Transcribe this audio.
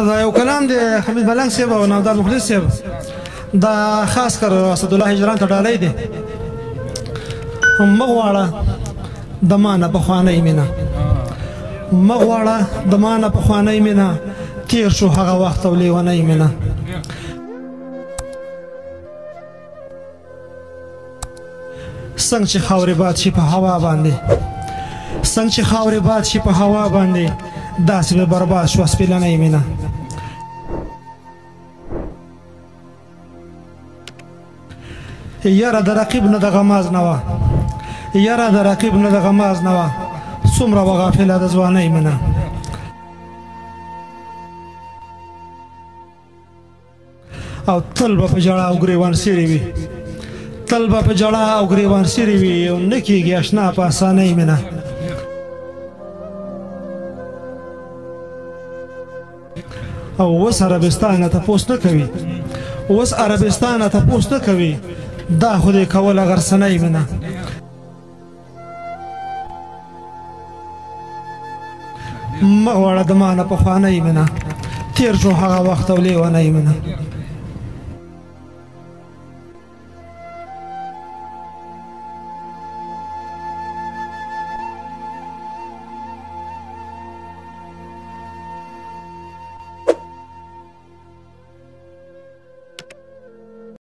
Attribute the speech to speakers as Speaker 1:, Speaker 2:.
Speaker 1: یو کلام دی حمید ملنګ صاحب او نامدار مخلص صاحب دا خاص کر اسدالله هجران ته ډالۍ دی مه غواړه د ما نه پخوانۍ مینه مه غواړه د ما نه پخوانۍ مینه تیر شو هغه وخت او لیونۍ مینه څنګه چې خاورې باد شي په هوا باندې څنګه چې خاورې باد شي په هوا باندې داسې به برباد شوه سپېلنۍ مینه یاره د رقیب نه د غماز نه وه یاره د رقیب نه د غماز نه وه څومره به غافله د ځوانۍ مینه او تل به په ژړا او ګریوان سیرې وي تل به په ژړا او ګریوان سیرې وي او نه کېږي اشنا په اسانۍ مینه او اوس عربستانه تپوس نه کوي اوس عربستانه تپوس نه کوي دا خو دې کوله غرڅنۍ مینه مه غواړه د ما نه پخوانۍ مینه تېر شو هغه وخت او لیونۍ مینه